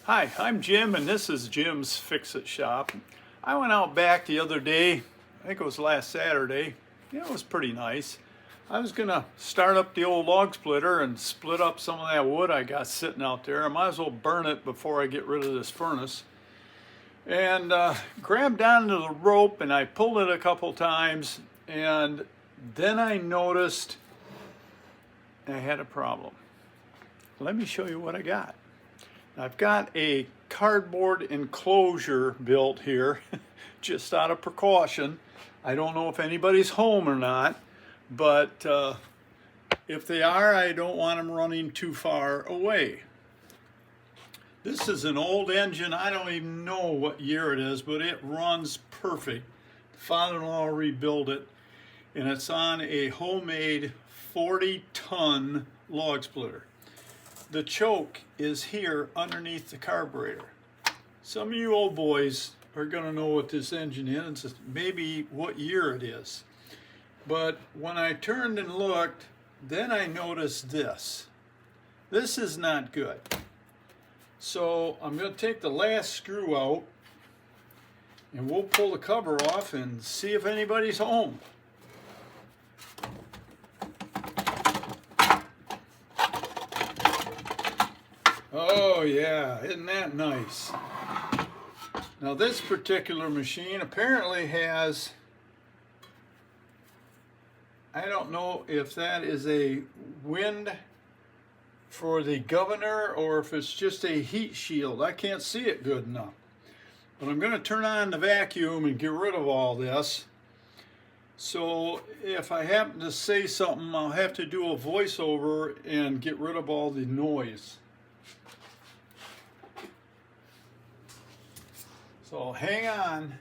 Hi, I'm Jim and this is Jim's Fix-It Shop. I went out back the other day, I think it was last Saturday. It was pretty nice. I was gonna start up the old log splitter and split up some of that wood I got sitting out there. I might as well burn it before I get rid of this furnace. And grabbed onto the rope and I pulled it a couple times, and then I noticed I had a problem. Let me show you what I got. I've got a cardboard enclosure built here just out of precaution. I don't know if anybody's home or not, but if they are, I don't want them running too far away. This is an old engine. I don't even know what year it is, but it runs perfect. Father-in-law rebuilt it, and it's on a homemade 40-ton log splitter. The choke is here underneath the carburetor. Some of you old boys are gonna know what this engine is, maybe what year it is. But when I turned and looked, then I noticed this. This is not good. So I'm gonna take the last screw out and we'll pull the cover off and see if anybody's home. Oh yeah, isn't that nice? Now this particular machine apparently has, I don't know if that is a wind for the governor or if it's just a heat shield. I can't see it good enough. But I'm going to turn on the vacuum and get rid of all this. So if I happen to say something, I'll have to do a voiceover and get rid of all the noise. So hang on.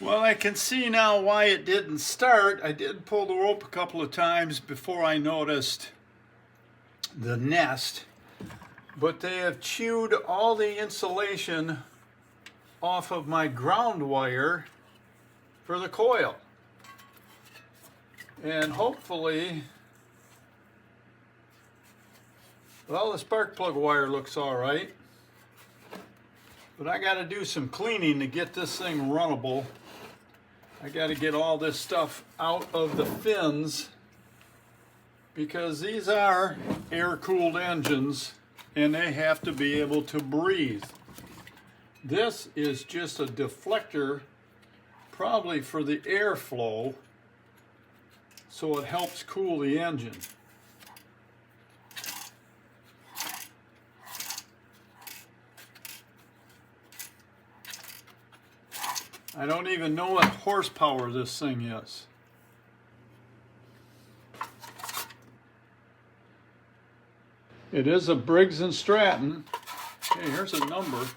Well, I can see now why it didn't start. I did pull the rope a couple of times before I noticed the nest, but they have chewed all the insulation off of my ground wire for the coil. And hopefully, well, the spark plug wire looks all right, but I got to do some cleaning to get this thing runnable. I got to get all this stuff out of the fins because these are air-cooled engines and they have to be able to breathe. This is just a deflector, probably for the airflow, so it helps cool the engine. I don't even know what horsepower this thing is. It is a Briggs & Stratton. Okay, here's a number.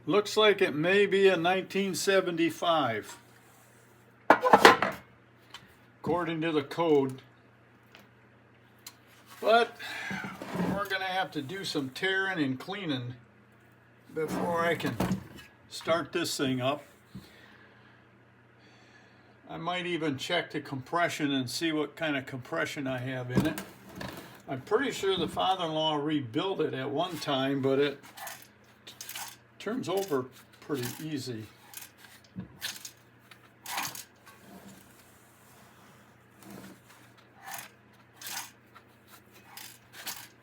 Looks like it may be a 1975, according to the code. But we're going to have to do some tearing and cleaning before I can start this thing up. I might even check the compression and see what kind of compression I have in it. I'm pretty sure the father-in-law rebuilt it at one time, but it turns over pretty easy.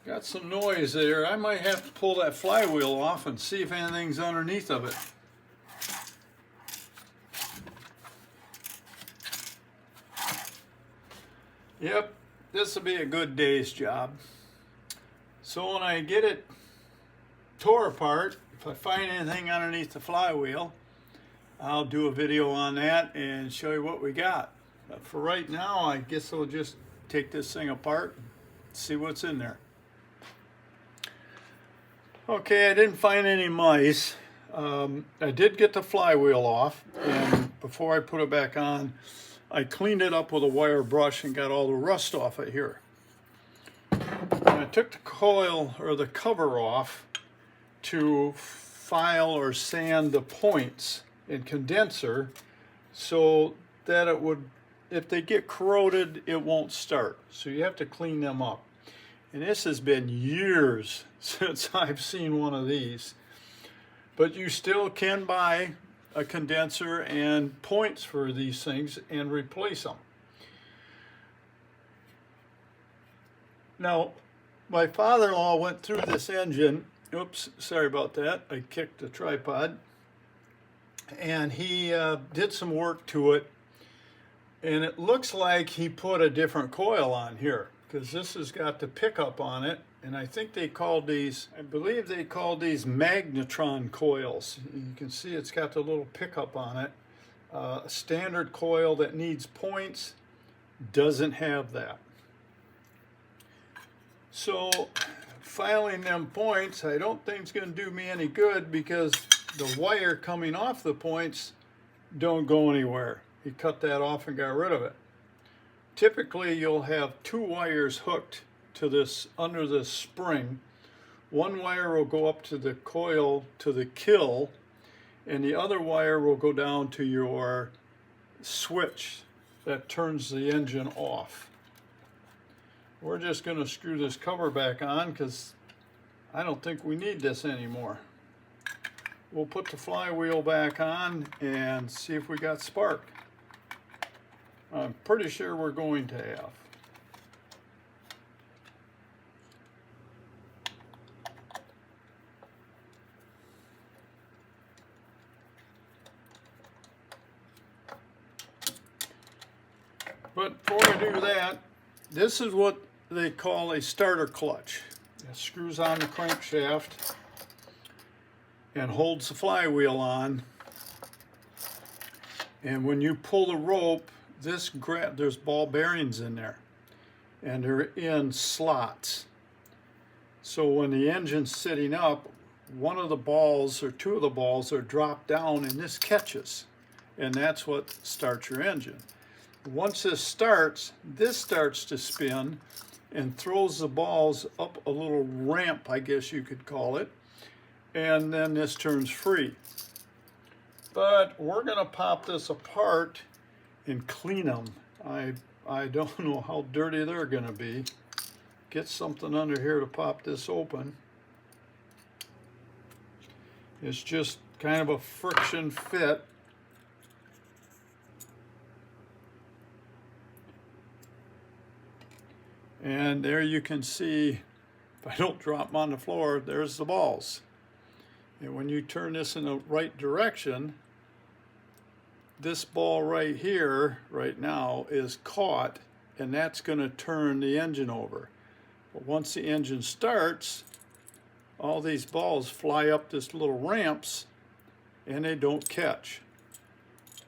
Got some noise there. I might have to pull that flywheel off and see if anything's underneath of it. Yep, this will be a good day's job. So when I get it tore apart, if I find anything underneath the flywheel, I'll do a video on that and show you what we got. But for right now, I guess I'll just take this thing apart and see what's in there. Okay, I didn't find any mice. I did get the flywheel off, and before I put it back on, I cleaned it up with a wire brush and got all the rust off of here. And I took the coil or the cover off to file or sand the points and condenser so that it would, if they get corroded, it won't start. So you have to clean them up. And this has been years since I've seen one of these. But you still can buy a condenser and points for these things and replace them. Now, my father-in-law went through this engine. Oops, sorry about that. I kicked the tripod. And he did some work to it. And it looks like he put a different coil on here, because this has got the pickup on it. And I think they called these, I believe they called these magnetron coils. You can see it's got the little pickup on it. A standard coil that needs points doesn't have that. So filing them points, I don't think it's going to do me any good, because the wire coming off the points don't go anywhere. He cut that off and got rid of it. Typically you'll have two wires hooked to this, under this spring. One wire will go up to the coil, to the kill, and the other wire will go down to your switch that turns the engine off. We're just going to screw this cover back on, because I don't think we need this anymore. We'll put the flywheel back on and see if we got spark. I'm pretty sure we're going to have. But before I do that, this is what they call a starter clutch. It screws on the crankshaft and holds the flywheel on. And when you pull the rope, there's ball bearings in there, and they're in slots. So when the engine's sitting up, one of the balls or two of the balls are dropped down, and this catches, and that's what starts your engine. Once this starts to spin and throws the balls up a little ramp, I guess you could call it, and then this turns free. But we're going to pop this apart and clean them. I don't know how dirty they're going to be. Get something under here to pop this open. It's just kind of a friction fit. And there you can see, if I don't drop them on the floor, there's the balls. And when you turn this in the right direction, this ball right here, right now, is caught, and that's going to turn the engine over. But once the engine starts, all these balls fly up this little ramps, and they don't catch.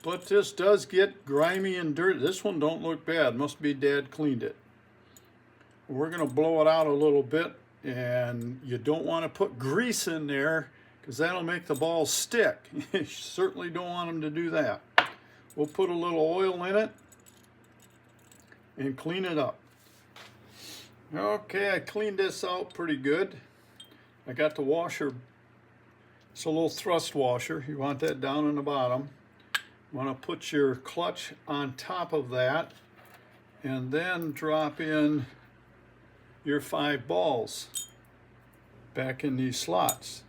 But this does get grimy and dirty. This one don't look bad. Must be Dad cleaned it. We're going to blow it out a little bit, and you don't want to put grease in there, because that'll make the balls stick. You certainly don't want them to do that. We'll put a little oil in it and clean it up. Okay, I cleaned this out pretty good. I got the washer. It's a little thrust washer. You want that down in the bottom. You want to put your clutch on top of that, and then drop in your 5 balls back in these slots.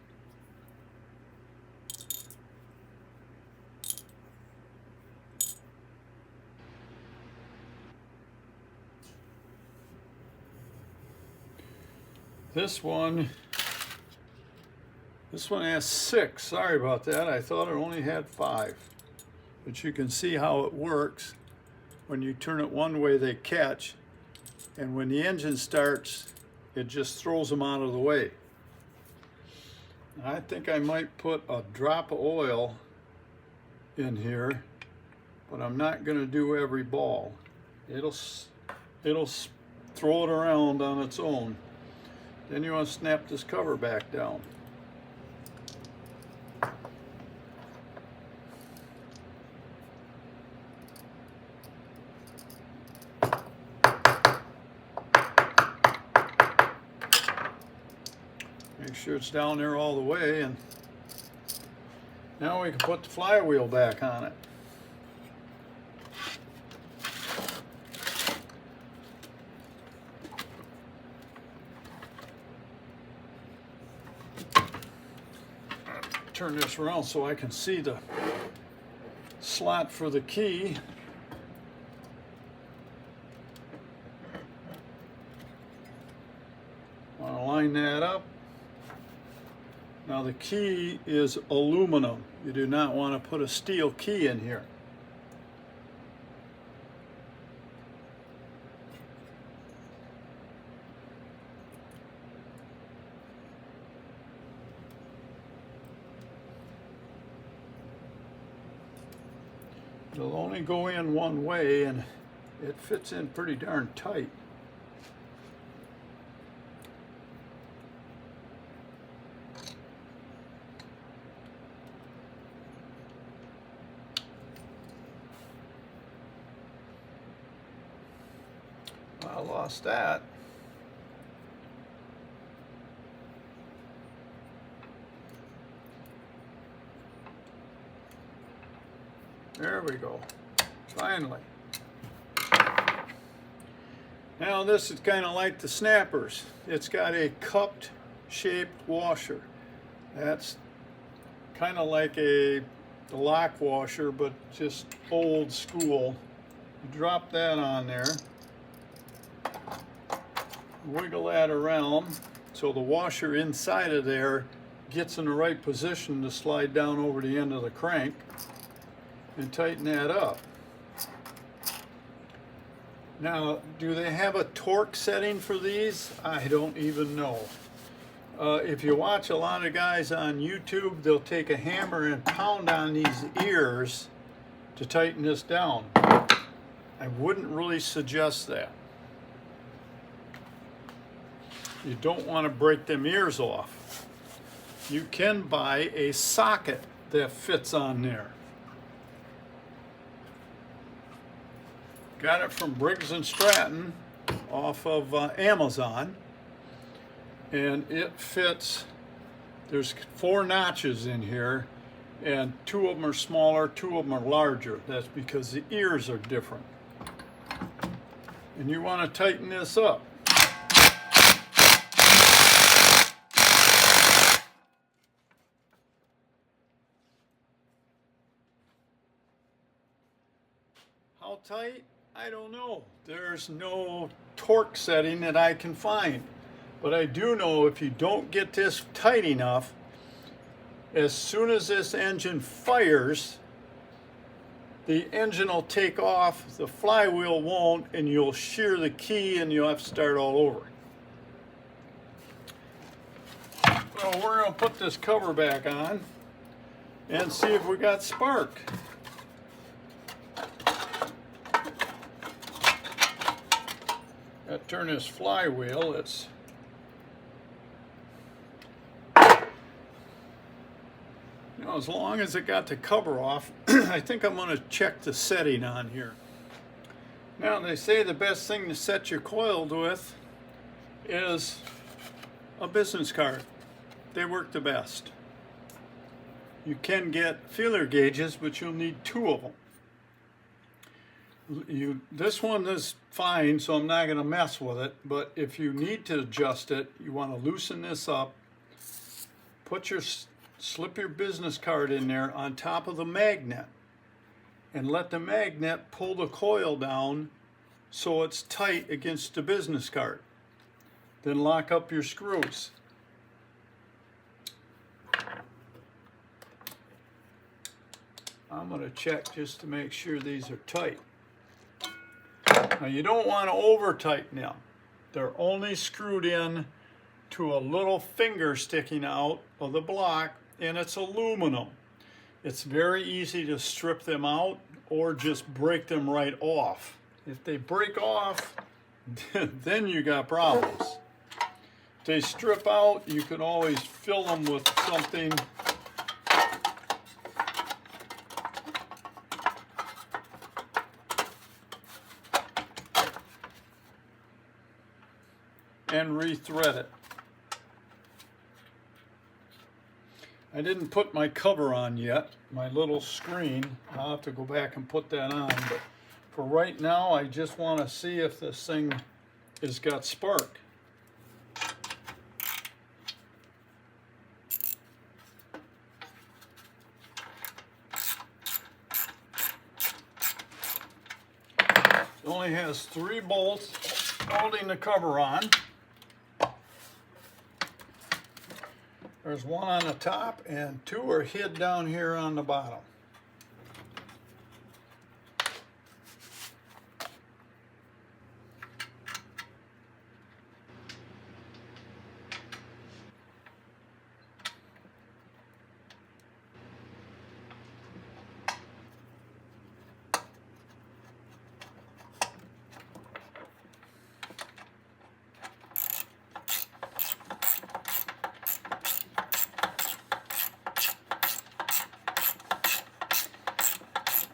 This one has 6. Sorry about that. I thought it only had 5. But you can see how it works. When you turn it one way, they catch. And when the engine starts, it just throws them out of the way. I think I might put a drop of oil in here, but I'm not going to do every ball. It'll throw it around on its own. Then you want to snap this cover back down. Make sure it's down there all the way, and now we can put the flywheel back on it. Turn this around so I can see the slot for the key. Want to line that up. Now the key is aluminum. You do not want to put a steel key in here. It'll only go in one way, and it fits in pretty darn tight. I lost that. There we go. Finally. Now this is kind of like the snappers. It's got a cupped shaped washer. That's kind of like the lock washer, but just old school. You drop that on there. Wiggle that around so the washer inside of there gets in the right position to slide down over the end of the crank, and tighten that up. Now, do they have a torque setting for these? I don't even know. If you watch a lot of guys on YouTube, they'll take a hammer and pound on these ears to tighten this down. I wouldn't really suggest that. You don't want to break them ears off. You can buy a socket that fits on there. Got it from Briggs & Stratton off of Amazon, and it fits. There's 4 notches in here, and 2 of them are smaller, 2 of them are larger. That's because the ears are different. And you want to tighten this up. How tight? I don't know. There's no torque setting that I can find. But I do know if you don't get this tight enough, as soon as this engine fires, the engine will take off, the flywheel won't, and you'll shear the key and you'll have to start all over. So we're going to put this cover back on and see if we got spark. Turn this flywheel, it's as long as it got the cover off, I think I'm going to check the setting on here. Now they say the best thing to set your coil with is a business card. They work the best. You can get feeler gauges, but you'll need 2 of them. This one is fine, so I'm not going to mess with it, but if you need to adjust it, you want to loosen this up, slip your business card in there on top of the magnet, and let the magnet pull the coil down so it's tight against the business card. then lock up your screws. I'm going to check just to make sure these are tight. Now you don't want to over tighten them. They're only screwed in to a little finger sticking out of the block, and it's aluminum. It's very easy to strip them out or just break them right off. If they break off, then you got problems. If they strip out, you can always fill them with something. And rethread it. I didn't put my cover on yet, my little screen. I'll have to go back and put that on, but for right now I just want to see if this thing has got spark. It only has 3 bolts holding the cover on. There's one on the top and 2 are hid down here on the bottom.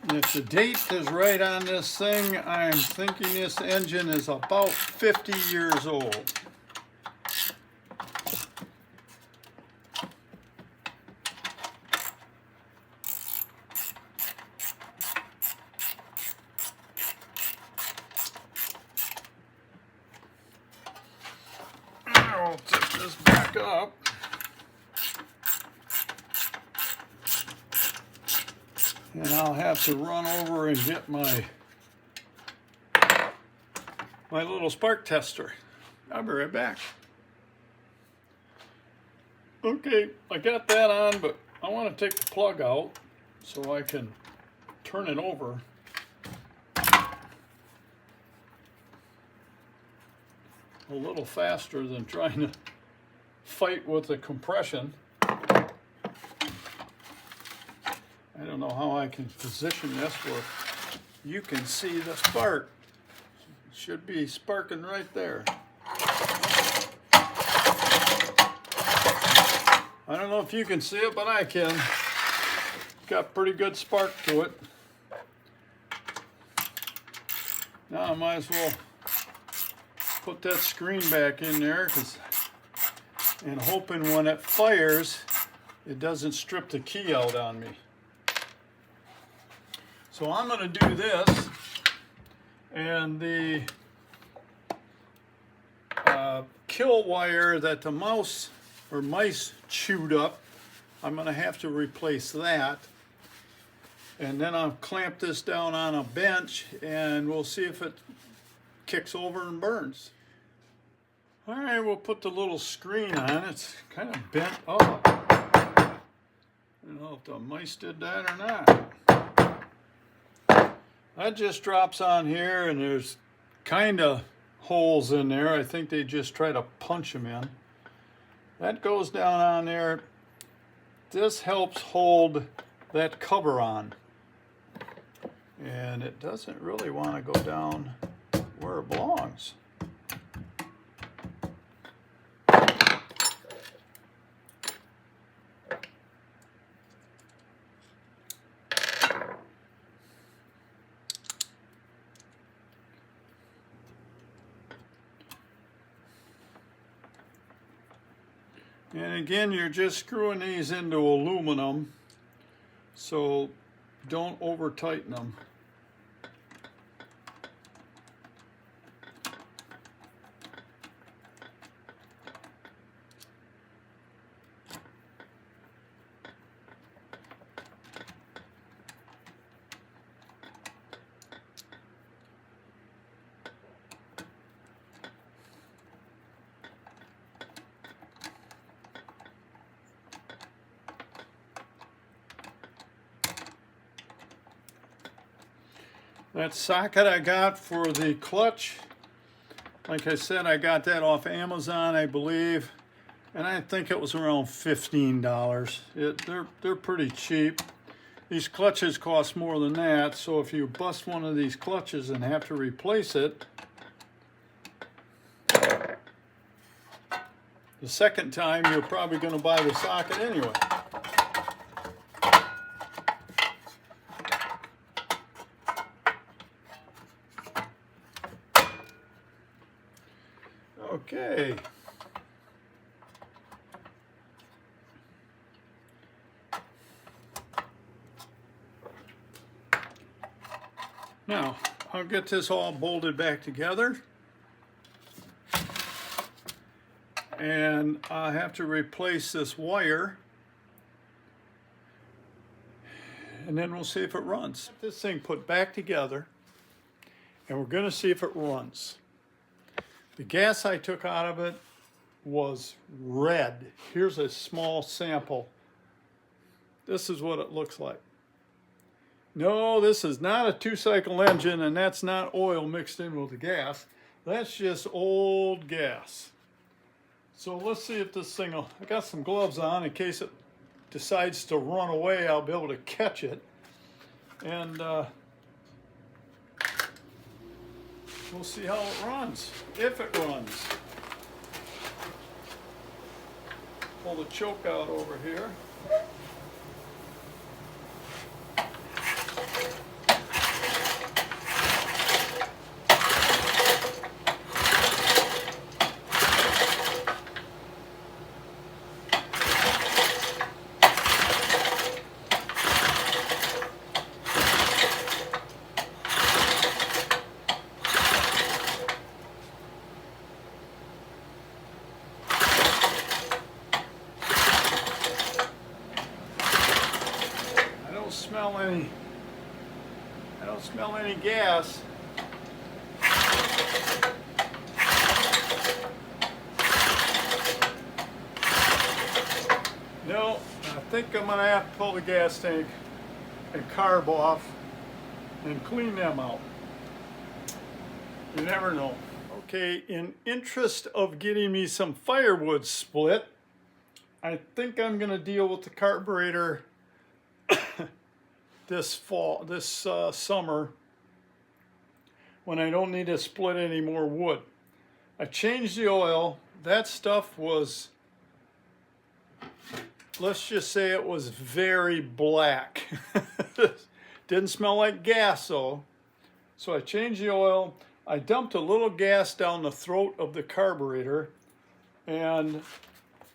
If the date is right on this thing, I'm thinking this engine is about 50 years old. I'll take this back up. And I'll have to run over and get my little spark tester. I'll be right back. Okay, I got that on, but I want to take the plug out so I can turn it over. A little faster than trying to fight with the compression. I don't know how I can position this where you can see the spark. It should be sparking right there. I don't know if you can see it, but I can. It's got pretty good spark to it. Now I might as well put that screen back in there and hoping when it fires, it doesn't strip the key out on me. So I'm going to do this, and the kill wire that the mice chewed up, I'm going to have to replace that. And then I'll clamp this down on a bench, and we'll see if it kicks over and burns. All right, we'll put the little screen on. It's kind of bent up. I don't know if the mice did that or not. That just drops on here, and there's kind of holes in there. I think they just try to punch them in. That goes down on there. This helps hold that cover on. And it doesn't really want to go down where it belongs. And again, you're just screwing these into aluminum, so don't over tighten them. That socket I got for the clutch, like I said, I got that off Amazon, I believe, and I think it was around $15. They're pretty cheap. These clutches cost more than that, so if you bust one of these clutches and have to replace it, the second time you're probably going to buy the socket anyway. Okay. Now, I'll get this all bolted back together. And I have to replace this wire. And then we'll see if it runs. Get this thing put back together, and we're going to see if it runs. The gas I took out of it was red. Here's a small sample. This is what it looks like. No, this is not a two-cycle engine, and that's not oil mixed in with the gas. That's just old gas. So let's see if this thing will, I got some gloves on in case it decides to run away, I'll be able to catch it. And we'll see how it runs, if it runs. Pull the choke out over here. I don't smell any gas. No, I think I'm gonna have to pull the gas tank and carb off and clean them out. You never know. Okay, in interest of getting me some firewood split, I think I'm gonna deal with the carburetor this summer when I don't need to split any more wood. I changed the oil. That stuff was, let's just say it was very black. Didn't smell like gas though. So I changed the oil. I dumped a little gas down the throat of the carburetor, and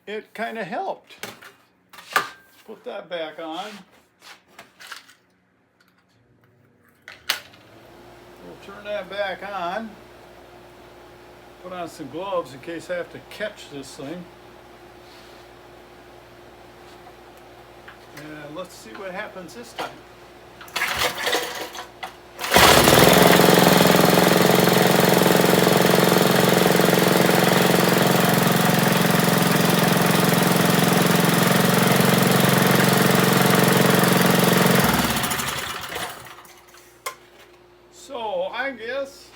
it kind of helped. Put that back on. We'll turn that back on. Put on some gloves in case I have to catch this thing. And let's see what happens this time. So I guess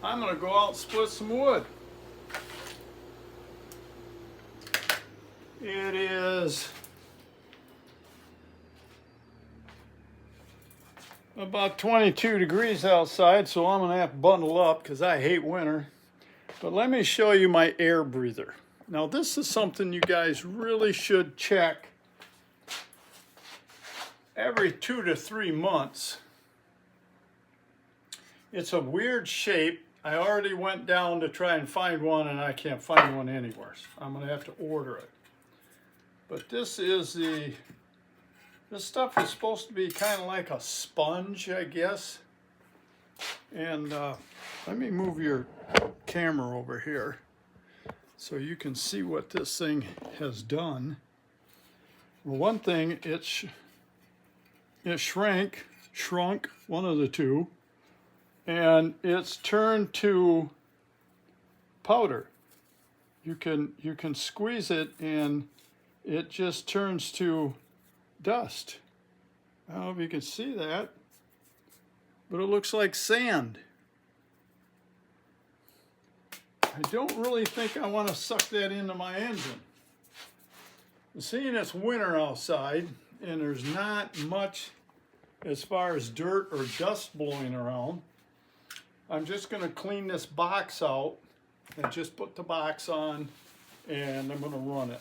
I'm going to go out and split some wood. It is about 22 degrees outside, so I'm going to have to bundle up because I hate winter. But let me show you my air breather. Now this is something you guys really should check every 2 to 3 months. It's a weird shape. I already went down to try and find one, and I can't find one anywhere. So I'm going to have to order it. But this stuff is supposed to be kind of like a sponge, I guess. And let me move your camera over here so you can see what this thing has done. Well, one thing, it shrunk, one of the two, and it's turned to powder. You can squeeze it and it just turns to dust. I don't know if you can see that, but it looks like sand. I don't really think I want to suck that into my engine. Seeing it's winter outside and there's not much as far as dirt or dust blowing around, I'm just going to clean this box out and just put the box on, and I'm going to run it.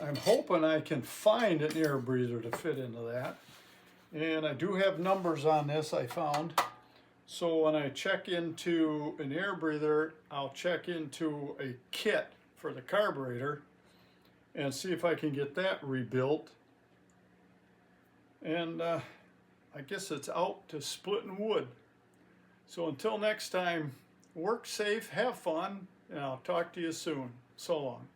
I'm hoping I can find an air breather to fit into that. And I do have numbers on this I found. So when I check into an air breather, I'll check into a kit for the carburetor and see if I can get that rebuilt. And I guess it's out to splitting wood. So until next time, work safe, have fun, and I'll talk to you soon. So long.